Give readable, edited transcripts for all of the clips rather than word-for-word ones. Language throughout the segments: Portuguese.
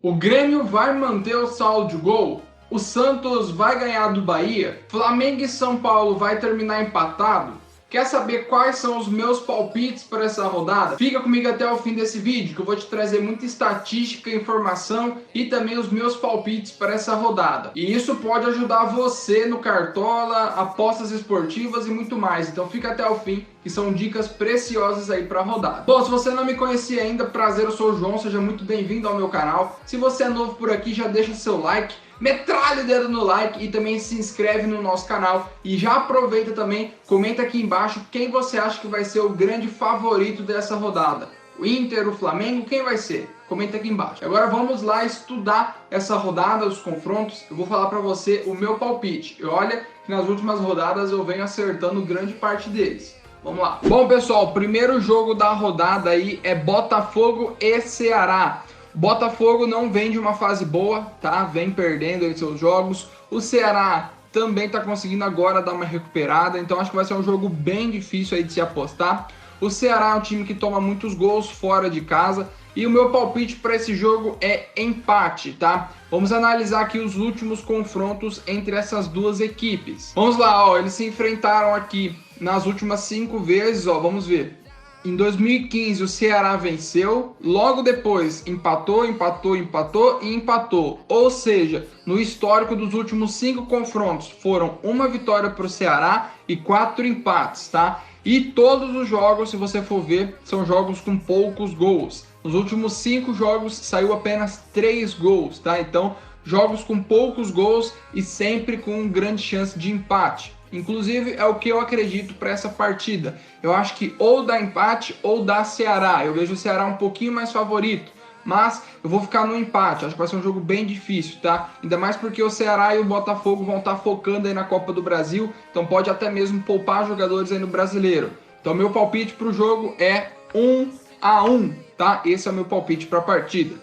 O Grêmio vai manter o saldo de gol? O Santos vai ganhar do Bahia? Flamengo e São Paulo vai terminar empatado? Quer saber quais são os meus palpites para essa rodada? Fica comigo até o fim desse vídeo que eu vou te trazer muita estatística, informação e também os meus palpites para essa rodada. E isso pode ajudar você no Cartola, apostas esportivas e muito mais. Então fica até o fim, que são dicas preciosas aí para a rodada. Bom, se você não me conhecia ainda, prazer, eu sou o João, seja muito bem-vindo ao meu canal. Se você é novo por aqui, já deixa seu like, metralha o dedo no like e também se inscreve no nosso canal. E já aproveita também, comenta aqui embaixo quem você acha que vai ser o grande favorito dessa rodada. O Inter, o Flamengo, quem vai ser? Comenta aqui embaixo. Agora vamos lá estudar essa rodada, os confrontos. Eu vou falar para você o meu palpite. E olha que nas últimas rodadas eu venho acertando grande parte deles. Vamos lá. Bom, pessoal, o primeiro jogo da rodada aí é Botafogo e Ceará. Botafogo não vem de uma fase boa, tá? Vem perdendo em seus jogos. O Ceará também tá conseguindo agora dar uma recuperada, então acho que vai ser um jogo bem difícil aí de se apostar. O Ceará é um time que toma muitos gols fora de casa e o meu palpite para esse jogo é empate, tá? Vamos analisar aqui os últimos confrontos entre essas duas equipes. Vamos lá, ó, eles se enfrentaram aqui nas últimas 5 vezes, ó, vamos ver. Em 2015 o Ceará venceu, logo depois empatou e empatou. Ou seja, no histórico dos últimos 5 confrontos foram uma vitória para o Ceará e 4 empates, tá? E todos os jogos, se você for ver, são jogos com poucos gols. Nos últimos 5 jogos saiu apenas 3 gols, tá? Então, jogos com poucos gols e sempre com grande chance de empate. Inclusive, é o que eu acredito para essa partida. Eu acho que ou dá empate ou dá Ceará. Eu vejo o Ceará um pouquinho mais favorito, mas eu vou ficar no empate. Acho que vai ser um jogo bem difícil, tá? Ainda mais porque o Ceará e o Botafogo vão estar focando aí na Copa do Brasil, então pode até mesmo poupar jogadores aí no Brasileiro. Então, meu palpite para o jogo é 1-1, tá? Esse é o meu palpite para a partida.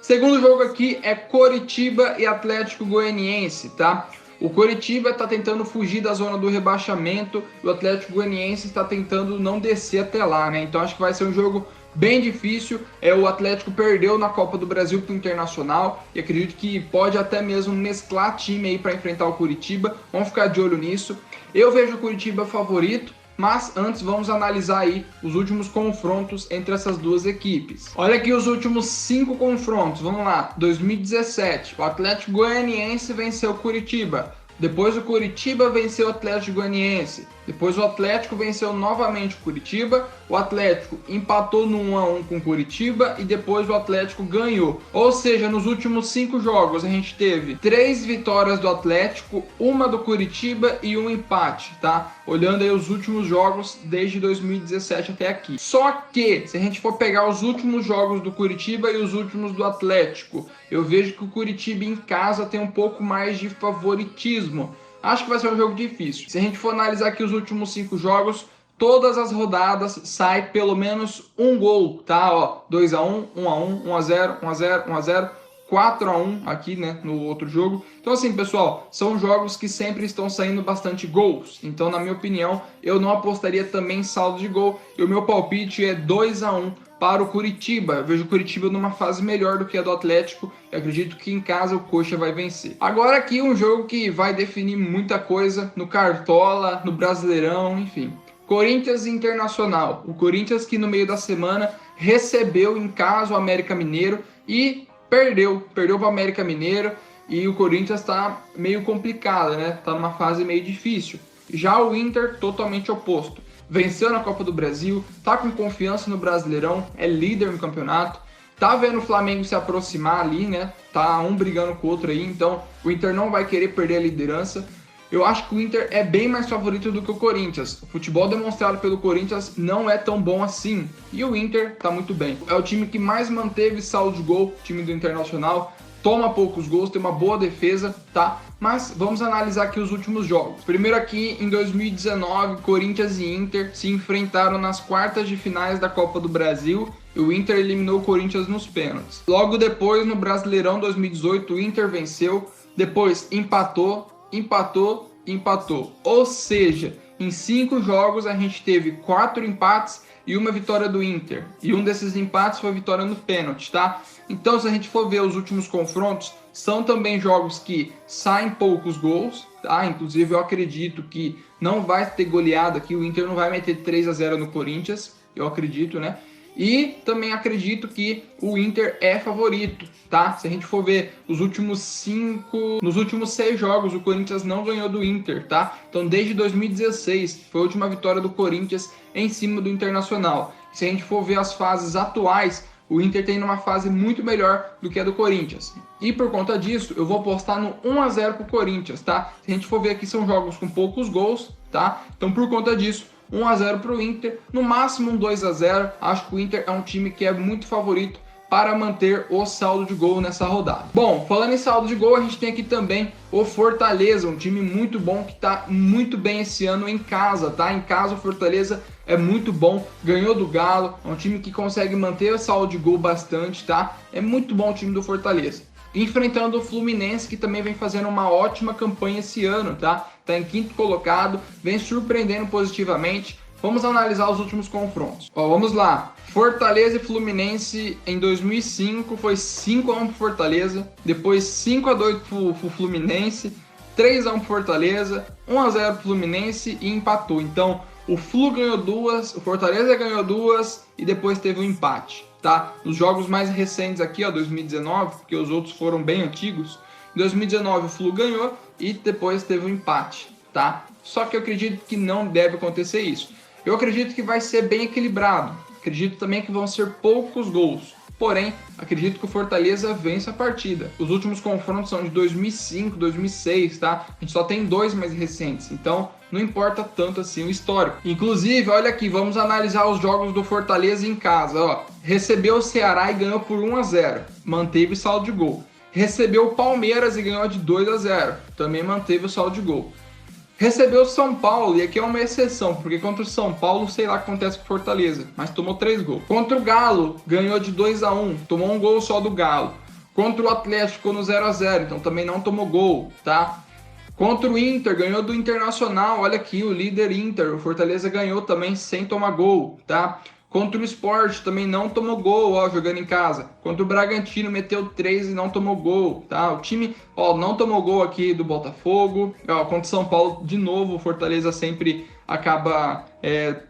Segundo jogo aqui é Coritiba e Atlético Goianiense, tá? O Coritiba está tentando fugir da zona do rebaixamento e o Atlético Goianiense está tentando não descer até lá, né? Então acho que vai ser um jogo bem difícil. O Atlético perdeu na Copa do Brasil para o Internacional e acredito que pode até mesmo mesclar time aí para enfrentar o Coritiba. Vamos ficar de olho nisso. Eu vejo o Coritiba favorito, mas antes vamos analisar aí os últimos confrontos entre essas duas equipes. Olha aqui os últimos 5 confrontos, vamos lá. 2017, o Atlético Goianiense venceu o Coritiba. Depois o Coritiba venceu o Atlético Goianiense. Depois o Atlético venceu novamente o Coritiba. O Atlético empatou no 1-1 com o Coritiba e depois o Atlético ganhou. Ou seja, nos últimos 5 jogos a gente teve 3 vitórias do Atlético, 1 do Coritiba e 1 empate, tá? Olhando aí os últimos jogos desde 2017 até aqui. Só que, se a gente for pegar os últimos jogos do Coritiba e os últimos do Atlético, eu vejo que o Coritiba em casa tem um pouco mais de favoritismo. Acho que vai ser um jogo difícil. Se a gente for analisar aqui os últimos 5 jogos, todas as rodadas sai pelo menos um gol, tá? Ó, 2-1, 1-1, 1-0, 1-0, 1-0, 4-1 aqui, né, no outro jogo. Então assim, pessoal, são jogos que sempre estão saindo bastante gols. Então, na minha opinião, eu não apostaria também em saldo de gol. E o meu palpite é 2-1 para o Coritiba. Eu vejo o Coritiba numa fase melhor do que a do Atlético. Eu acredito que em casa o Coxa vai vencer. Agora aqui um jogo que vai definir muita coisa no Cartola, no Brasileirão, enfim. Corinthians e Internacional. O Corinthians que no meio da semana recebeu em casa o América Mineiro e perdeu para o América Mineiro. E o Corinthians está meio complicado, né? Está numa fase meio difícil. Já o Inter, totalmente oposto. Venceu na Copa do Brasil, tá com confiança no Brasileirão, é líder no campeonato, tá vendo o Flamengo se aproximar ali, né? Tá um brigando com o outro aí, então o Inter não vai querer perder a liderança. Eu acho que o Inter é bem mais favorito do que o Corinthians. O futebol demonstrado pelo Corinthians não é tão bom assim. E o Inter tá muito bem. É o time que mais manteve saldo de gol, time do Internacional. Toma poucos gols, tem uma boa defesa, tá? Mas vamos analisar aqui os últimos jogos. Primeiro aqui, em 2019, Corinthians e Inter se enfrentaram nas quartas de finais da Copa do Brasil e o Inter eliminou o Corinthians nos pênaltis. Logo depois, no Brasileirão 2018, o Inter venceu, depois empatou. Ou seja, em 5 jogos a gente teve 4 empates e uma vitória do Inter. E um desses empates foi a vitória no pênalti, tá? Então, se a gente for ver os últimos confrontos, são também jogos que saem poucos gols, tá? Inclusive, eu acredito que não vai ter goleada aqui, o Inter não vai meter 3-0 no Corinthians, eu acredito, né? E também acredito que o Inter é favorito, tá? Se a gente for ver nos últimos 6 jogos, o Corinthians não ganhou do Inter, tá? Então, desde 2016, foi a última vitória do Corinthians em cima do Internacional. Se a gente for ver as fases atuais, o Inter tem uma fase muito melhor do que a do Corinthians. E por conta disso, eu vou apostar no 1-0 pro Corinthians, tá? Se a gente for ver aqui, são jogos com poucos gols, tá? Então, por conta disso, 1-0 para o Inter, no máximo um 2-0. Acho que o Inter é um time que é muito favorito para manter o saldo de gol nessa rodada. Bom, falando em saldo de gol, a gente tem aqui também o Fortaleza, um time muito bom que está muito bem esse ano em casa, tá? Em casa o Fortaleza é muito bom, ganhou do Galo, é um time que consegue manter o saldo de gol bastante, tá? É muito bom o time do Fortaleza. Enfrentando o Fluminense, que também vem fazendo uma ótima campanha esse ano, tá? Tá em quinto colocado, vem surpreendendo positivamente. Vamos analisar os últimos confrontos. Ó, vamos lá. Fortaleza e Fluminense em 2005 foi 5-1 pro Fortaleza, depois 5-2 pro Fluminense, 3-1 pro Fortaleza, 1-0 pro Fluminense e empatou. Então, o Flu ganhou 2, o Fortaleza ganhou 2 e depois teve um empate, tá? Nos jogos mais recentes aqui, ó, 2019, porque os outros foram bem antigos, em 2019 o Flu ganhou e depois teve um empate, tá? Só que eu acredito que não deve acontecer isso. Eu acredito que vai ser bem equilibrado. Acredito também que vão ser poucos gols. Porém, acredito que o Fortaleza vence a partida. Os últimos confrontos são de 2005, 2006, tá? A gente só tem 2 mais recentes. Então, não importa tanto assim o histórico. Inclusive, olha aqui, vamos analisar os jogos do Fortaleza em casa. Ó, recebeu o Ceará e ganhou por 1-0. Manteve o saldo de gol. Recebeu o Palmeiras e ganhou de 2-0. Também manteve o saldo de gol. Recebeu o São Paulo, e aqui é uma exceção, porque contra o São Paulo, sei lá o que acontece com o Fortaleza, mas tomou 3 gols. Contra o Galo, ganhou de 2-1, tomou um gol só do Galo. Contra o Atlético, ficou no 0-0, então também não tomou gol, tá? Contra o Inter, ganhou do Internacional, olha aqui, o líder Inter, o Fortaleza ganhou também sem tomar gol, tá? Contra o Sport também não tomou gol, ó, jogando em casa. Contra o Bragantino meteu 3 e não tomou gol, tá? O time, ó, não tomou gol aqui do Botafogo. Ó, contra o São Paulo, de novo, o Fortaleza sempre acaba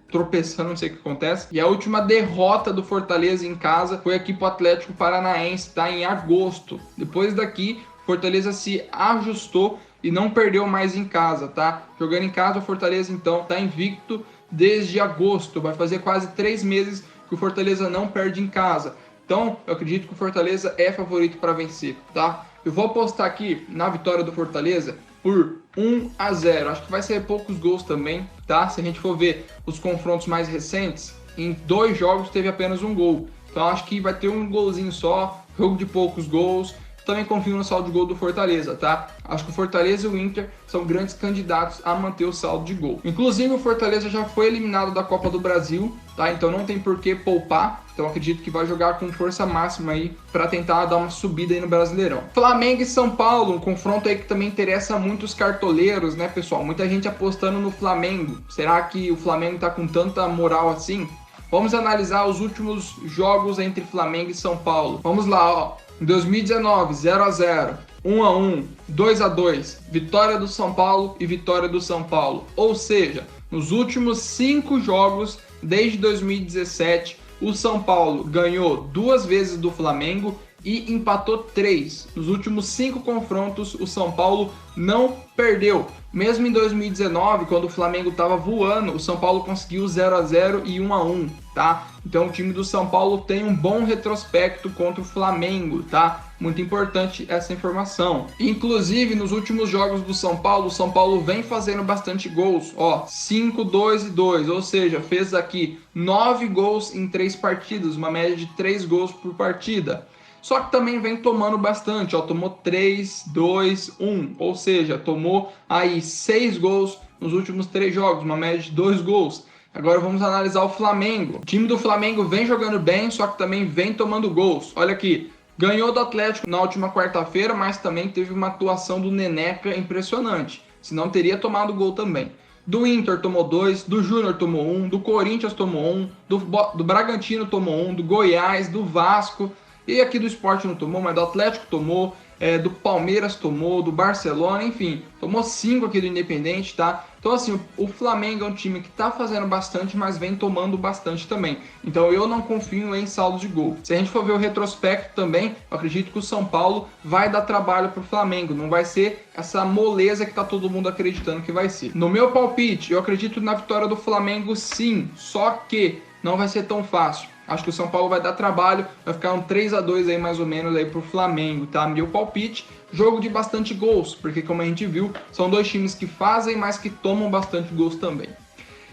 tropeçando, não sei o que acontece. E a última derrota do Fortaleza em casa foi aqui pro Atlético Paranaense, tá? Em agosto. Depois daqui, o Fortaleza se ajustou e não perdeu mais em casa, tá? Jogando em casa, o Fortaleza, então, tá invicto desde agosto, vai fazer quase 3 meses que o Fortaleza não perde em casa. Então, eu acredito que o Fortaleza é favorito para vencer, tá? Eu vou apostar aqui na vitória do Fortaleza por 1-0. Acho que vai ser poucos gols também, tá? Se a gente for ver os confrontos mais recentes, em 2 jogos teve apenas um gol. Então, acho que vai ter um golzinho só, jogo de poucos gols. Também confio no saldo de gol do Fortaleza, tá? Acho que o Fortaleza e o Inter são grandes candidatos a manter o saldo de gol. Inclusive, o Fortaleza já foi eliminado da Copa do Brasil, tá? Então não tem por que poupar. Então acredito que vai jogar com força máxima aí para tentar dar uma subida aí no Brasileirão. Flamengo e São Paulo, um confronto aí que também interessa muito os cartoleiros, né, pessoal? Muita gente apostando no Flamengo. Será que o Flamengo tá com tanta moral assim? Vamos analisar os últimos jogos entre Flamengo e São Paulo. Vamos lá, ó. Em 2019, 0-0, 1-1, 2-2, vitória do São Paulo e vitória do São Paulo. Ou seja, nos últimos 5 jogos, desde 2017, o São Paulo ganhou 2 vezes do Flamengo e empatou 3. Nos últimos 5 confrontos, o São Paulo não perdeu. Mesmo em 2019, quando o Flamengo estava voando, o São Paulo conseguiu 0-0 e 1-1, tá? Então o time do São Paulo tem um bom retrospecto contra o Flamengo, tá? Muito importante essa informação. Inclusive, nos últimos jogos do São Paulo, o São Paulo vem fazendo bastante gols, ó, 5, 2 e 2, ou seja, fez aqui 9 gols em 3 partidas, uma média de 3 gols por partida. Só que também vem tomando bastante, ó, tomou 3, 2, 1, ou seja, tomou aí 6 gols nos últimos 3 jogos, uma média de 2 gols. Agora vamos analisar o Flamengo. O time do Flamengo vem jogando bem, só que também vem tomando gols. Olha aqui, ganhou do Atlético na última quarta-feira, mas também teve uma atuação do Neneca impressionante, senão teria tomado gol também. do Inter tomou 2, do Júnior tomou 1, do Corinthians tomou 1, do Bragantino tomou 1, do Goiás, do Vasco, e aqui do Sport não tomou, mas do Atlético tomou, do Palmeiras tomou, do Barcelona, enfim, tomou 5 aqui do Independente, tá? Então assim, o Flamengo é um time que tá fazendo bastante, mas vem tomando bastante também. Então eu não confio em saldo de gol. Se a gente for ver o retrospecto também, eu acredito que o São Paulo vai dar trabalho pro Flamengo, não vai ser essa moleza que tá todo mundo acreditando que vai ser. No meu palpite, eu acredito na vitória do Flamengo sim, só que não vai ser tão fácil. Acho que o São Paulo vai dar trabalho, vai ficar um 3-2 aí mais ou menos aí pro Flamengo, tá? Meu palpite, jogo de bastante gols, porque como a gente viu, são dois times que fazem, mas que tomam bastante gols também.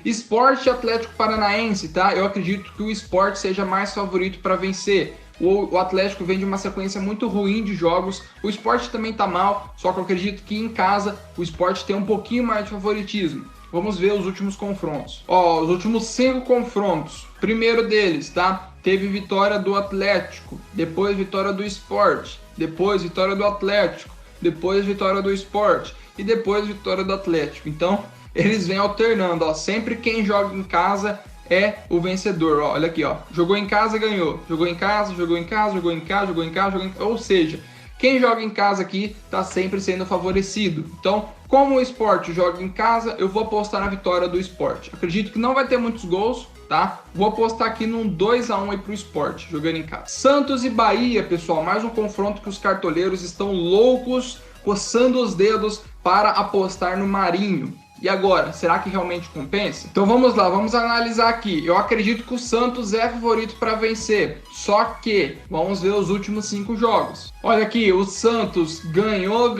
Sport e Atlético Paranaense, tá? Eu acredito que o Sport seja mais favorito para vencer. O Atlético vem de uma sequência muito ruim de jogos, o Sport também tá mal, só que eu acredito que em casa o Sport tem um pouquinho mais de favoritismo. Vamos ver os últimos confrontos. Ó, os últimos 5 confrontos. Primeiro deles, tá? Teve vitória do Atlético, depois vitória do Sport, depois vitória do Atlético, depois vitória do Sport e depois vitória do Atlético. Então, eles vêm alternando, ó. Sempre quem joga em casa é o vencedor, ó. Olha aqui, ó. Jogou em casa, ganhou. Jogou em casa, jogou em casa, jogou em casa, jogou em casa, jogou em casa. Ou seja, quem joga em casa aqui tá sempre sendo favorecido. Então, como o Sport joga em casa, eu vou apostar na vitória do Sport. Acredito que não vai ter muitos gols, tá? Vou apostar aqui num 2-1 aí pro Sport, jogando em casa. Santos e Bahia, pessoal, mais um confronto que os cartoleiros estão loucos, coçando os dedos para apostar no Marinho. E agora, será que realmente compensa? Então vamos lá, vamos analisar aqui. Eu acredito que o Santos é favorito para vencer, só que vamos ver os últimos 5 jogos. Olha aqui, o Santos ganhou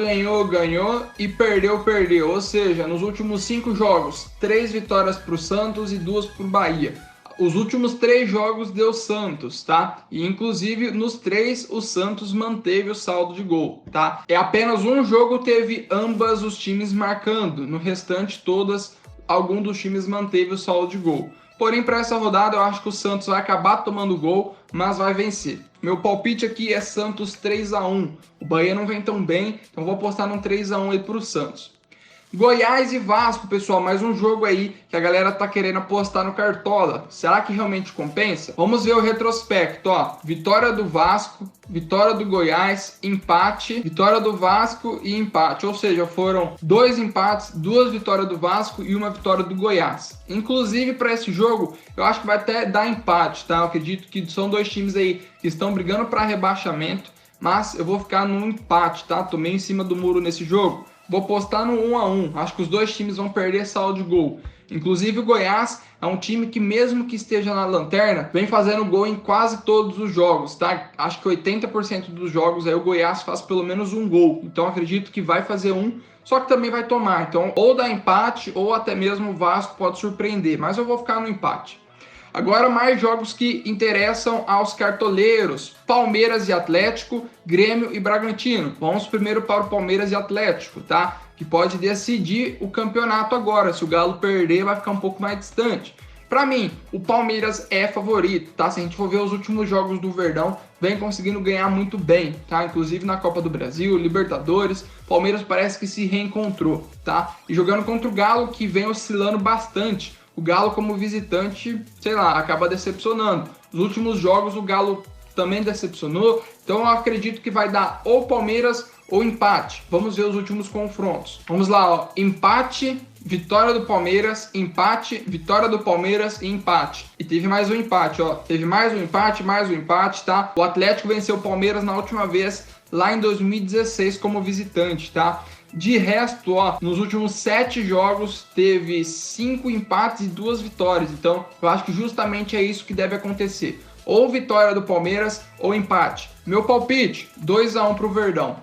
e perdeu. Ou seja, nos últimos 5 jogos, 3 vitórias para o Santos e 2 para o Bahia. Os últimos 3 jogos deu Santos, tá? E inclusive nos 3 o Santos manteve o saldo de gol, tá? É apenas um jogo teve ambas os times marcando, no restante todas algum dos times manteve o saldo de gol. Porém, para essa rodada eu acho que o Santos vai acabar tomando gol, mas vai vencer. Meu palpite aqui é Santos 3-1. O Bahia não vem tão bem, então vou apostar num 3-1 aí pro Santos. Goiás e Vasco, pessoal, mais um jogo aí que a galera tá querendo apostar no Cartola. Será que realmente compensa? Vamos ver o retrospecto, ó. Vitória do Vasco, vitória do Goiás, empate, vitória do Vasco e empate. Ou seja, foram 2 empates, 2 vitórias do Vasco e 1 vitória do Goiás. Inclusive, para esse jogo, eu acho que vai até dar empate, tá? Eu acredito que são 2 times aí que estão brigando para rebaixamento, mas eu vou ficar no empate, tá? Tô meio em cima do muro nesse jogo. Vou apostar no 1-1. Acho que os 2 times vão perder saldo de gol. Inclusive o Goiás é um time que mesmo que esteja na lanterna, vem fazendo gol em quase todos os jogos, tá? Acho que 80% dos jogos aí o Goiás faz pelo menos um gol. Então acredito que vai fazer um, só que também vai tomar. Então ou dá empate ou até mesmo o Vasco pode surpreender, mas eu vou ficar no empate. Agora mais jogos que interessam aos cartoleiros. Palmeiras e Atlético, Grêmio e Bragantino. Vamos primeiro para o Palmeiras e Atlético, tá? Que pode decidir o campeonato agora. Se o Galo perder, vai ficar um pouco mais distante. Para mim, o Palmeiras é favorito, tá? Se a gente for ver os últimos jogos do Verdão, vem conseguindo ganhar muito bem, tá? Inclusive na Copa do Brasil, Libertadores, Palmeiras parece que se reencontrou, tá? E jogando contra o Galo, que vem oscilando bastante. O Galo como visitante, sei lá, acaba decepcionando. Nos últimos jogos o Galo também decepcionou, então eu acredito que vai dar ou Palmeiras ou empate. Vamos ver os últimos confrontos. Vamos lá, ó. Empate, vitória do Palmeiras, empate, vitória do Palmeiras e empate. E teve mais um empate, ó. Teve mais um empate, tá? O Atlético venceu o Palmeiras na última vez, lá em 2016, como visitante, tá? De resto, ó, nos últimos 7 jogos teve 5 empates e 2 vitórias. Então, eu acho que justamente é isso que deve acontecer. Ou vitória do Palmeiras ou empate. Meu palpite, 2-1 pro Verdão.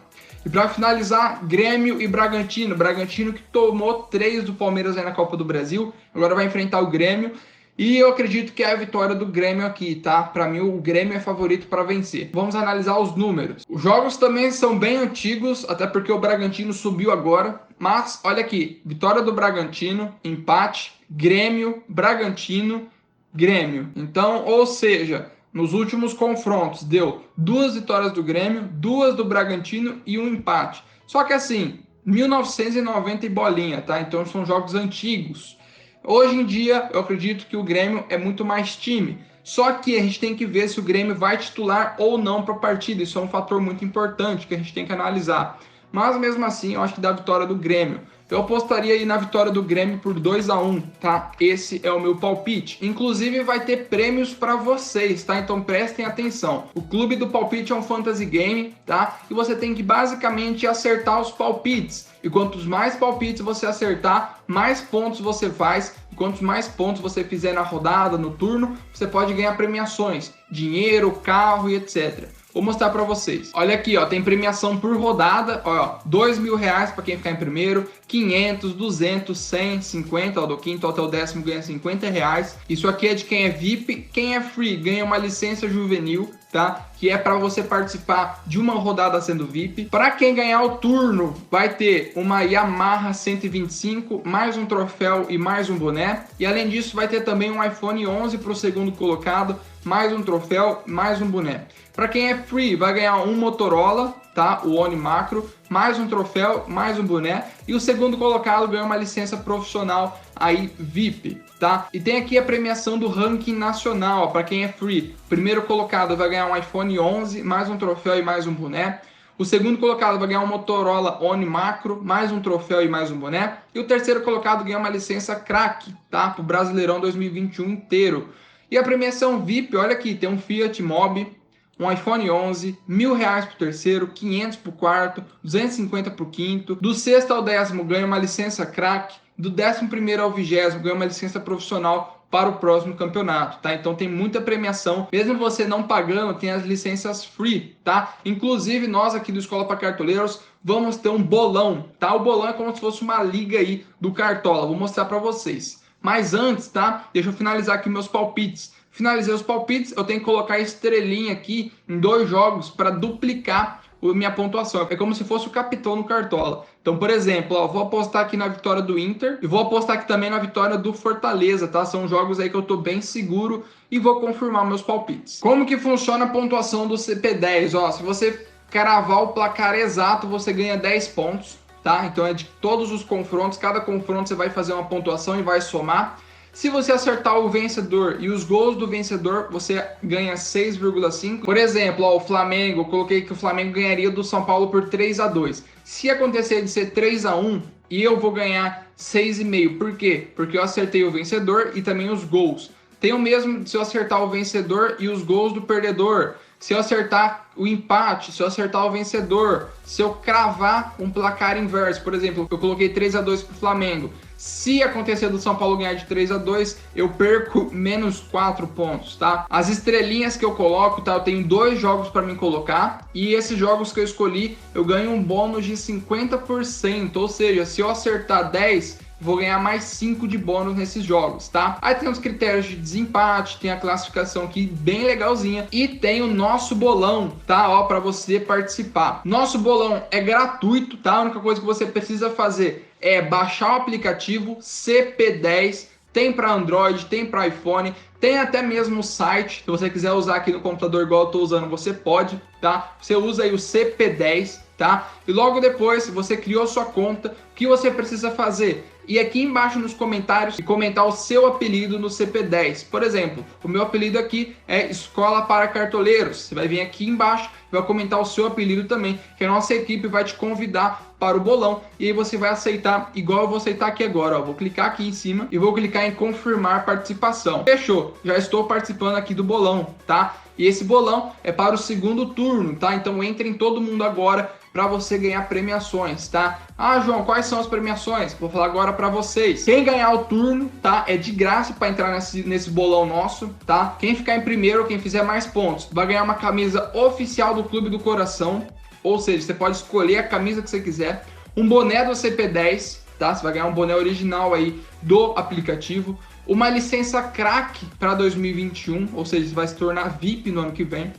E para finalizar, Grêmio e Bragantino. Bragantino que tomou 3 do Palmeiras aí na Copa do Brasil. Agora vai enfrentar o Grêmio. E eu acredito que é a vitória do Grêmio aqui, tá? Para mim, o Grêmio é favorito para vencer. Vamos analisar os números. Os jogos também são bem antigos, até porque o Bragantino subiu agora. Mas, olha aqui, vitória do Bragantino, empate, Grêmio, Bragantino, Grêmio. Então, ou seja, nos últimos confrontos deu 2 vitórias do Grêmio, 2 do Bragantino e 1 empate. Só que assim, 1990 e bolinha, tá? Então são jogos antigos. Hoje em dia, eu acredito que o Grêmio é muito mais time. Só que a gente tem que ver se o Grêmio vai titular ou não para a partida. Isso é um fator muito importante que a gente tem que analisar. Mas mesmo assim, eu acho que dá a vitória do Grêmio. Eu apostaria aí na vitória do Grêmio por 2-1, tá? Esse é o meu palpite. Inclusive vai ter prêmios para vocês, tá? Então prestem atenção. O Clube do Palpite é um fantasy game, tá? E você tem que basicamente acertar os palpites. E quantos mais palpites você acertar, mais pontos você faz. E quantos mais pontos você fizer na rodada, no turno, você pode ganhar premiações, dinheiro, carro e etc. Vou mostrar para vocês. Olha aqui, ó, tem premiação por rodada, ó, R$2.000 para quem ficar em primeiro, 500, 200, 100, 50, ó, do quinto até o décimo ganha R$50. Isso aqui é de quem é VIP, quem é free ganha uma licença juvenil, tá? Que é para você participar de uma rodada sendo VIP. Para quem ganhar o turno, vai ter uma Yamaha 125, mais um troféu e mais um boné. E além disso, vai ter também um iPhone 11 para o segundo colocado, mais um troféu, mais um boné. Para quem é free, vai ganhar um Motorola, tá? O Oni Macro, mais um troféu, mais um boné. E o segundo colocado ganha uma licença profissional aí VIP, tá? E tem aqui a premiação do ranking nacional, para quem é free. O primeiro colocado vai ganhar um iPhone 11, mais um troféu e mais um boné. O segundo colocado vai ganhar um Motorola Oni Macro, mais um troféu e mais um boné. E o terceiro colocado ganha uma licença craque, tá? Pro Brasileirão 2021 inteiro. E a premiação VIP, olha aqui, tem um Fiat Mobi, um iPhone 11, R$1.000 pro terceiro, 500 pro quarto, 250 pro quinto. Do sexto ao décimo ganha uma licença craque. Do 11º ao 20º ganha uma licença profissional para o próximo campeonato, tá? Então tem muita premiação, mesmo você não pagando, tem as licenças free, tá? Inclusive nós aqui do Escola para Cartoleiros vamos ter um bolão, tá? O bolão é como se fosse uma liga aí do Cartola, vou mostrar para vocês. Mas antes, tá? Deixa eu finalizar aqui meus palpites. Finalizei os palpites, eu tenho que colocar estrelinha aqui em 2 jogos para duplicar a minha pontuação. É como se fosse o capitão no Cartola. Então, por exemplo, ó, vou apostar aqui na vitória do Inter e vou apostar aqui também na vitória do Fortaleza, tá? São jogos aí que eu tô bem seguro e vou confirmar meus palpites. Como que funciona a pontuação do CP10? Ó, se você cravar o placar exato, você ganha 10 pontos, tá? Então é de todos os confrontos, cada confronto você vai fazer uma pontuação e vai somar. Se você acertar o vencedor e os gols do vencedor, você ganha 6,5. Por exemplo, ó, o Flamengo, eu coloquei que o Flamengo ganharia do São Paulo por 3-2. Se acontecer de ser 3-1, eu vou ganhar 6,5. Por quê? Porque eu acertei o vencedor e também os gols. Tem o mesmo se eu acertar o vencedor e os gols do perdedor. Se eu acertar o empate, se eu acertar o vencedor, se eu cravar um placar inverso, por exemplo, eu coloquei 3-2 para o Flamengo. Se acontecer do São Paulo ganhar de 3-2, eu perco menos 4 pontos, tá? As estrelinhas que eu coloco, tá? Eu tenho 2 jogos para me colocar e esses jogos que eu escolhi, eu ganho um bônus de 50%, ou seja, se eu acertar 10, vou ganhar mais 5 de bônus nesses jogos, tá? Aí tem os critérios de desempate, tem a classificação aqui bem legalzinha e tem o nosso bolão, tá? Ó, para você participar. Nosso bolão é gratuito, tá? A única coisa que você precisa fazer é baixar o aplicativo CP10, tem para Android, tem para iPhone, tem até mesmo o site, se você quiser usar aqui no computador igual eu estou usando, você pode, tá? Você usa aí o CP10, tá? E logo depois, você criou sua conta, o que você precisa fazer? Ir aqui embaixo nos comentários e comentar o seu apelido no CP10. Por exemplo, o meu apelido aqui é Escola para Cartoleiros. Você vai vir aqui embaixo e vai comentar o seu apelido também, que a nossa equipe vai te convidar para o bolão e aí você vai aceitar igual eu vou aceitar aqui agora, ó. Vou clicar aqui em cima e vou clicar em confirmar participação. Fechou, já estou participando aqui do bolão, tá? E esse bolão é para o segundo turno, tá? Então entrem todo mundo agora para você ganhar premiações, tá? Ah, João, quais são as premiações? Vou falar agora para vocês. Quem ganhar o turno, tá? É de graça para entrar nesse bolão nosso, tá? Quem ficar em primeiro, quem fizer mais pontos, vai ganhar uma camisa oficial do Clube do Coração. Ou seja, você pode escolher a camisa que você quiser. Um boné do CP10, tá? Você vai ganhar um boné original aí do aplicativo. Uma licença craque para 2021, ou seja, você vai se tornar VIP no ano que vem.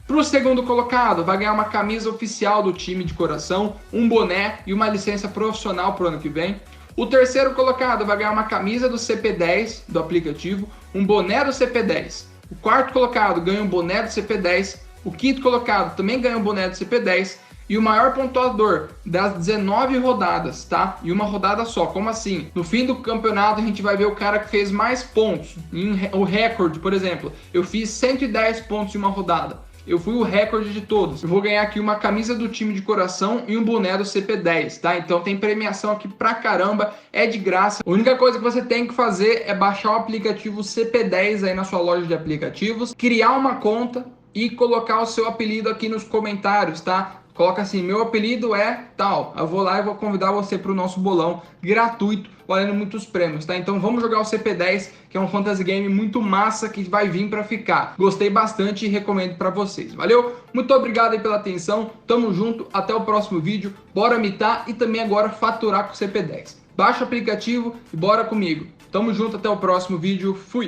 Para o segundo colocado, vai ganhar uma camisa oficial do time de coração, um boné e uma licença profissional para o ano que vem. O terceiro colocado vai ganhar uma camisa do CP10 do aplicativo, um boné do CP10. O quarto colocado ganha um boné do CP10. O quinto colocado também ganha um boné do CP10. E o maior pontuador das 19 rodadas, tá? E uma rodada só, como assim? No fim do campeonato a gente vai ver o cara que fez mais pontos. O recorde, por exemplo, eu fiz 110 pontos em uma rodada. Eu fui o recorde de todos. Eu vou ganhar aqui uma camisa do time de coração e um boné do CP10, tá? Então tem premiação aqui pra caramba, é de graça. A única coisa que você tem que fazer é baixar o aplicativo CP10 aí na sua loja de aplicativos, criar uma conta e colocar o seu apelido aqui nos comentários, tá? Coloca assim, meu apelido é tal. Eu vou lá e vou convidar você para o nosso bolão gratuito, valendo muitos prêmios, tá? Então vamos jogar o CP10, que é um fantasy game muito massa que vai vir para ficar. Gostei bastante e recomendo para vocês. Valeu? Muito obrigado aí pela atenção. Tamo junto, até o próximo vídeo. Bora mitar e também agora faturar com o CP10. Baixa o aplicativo e bora comigo. Tamo junto, até o próximo vídeo. Fui!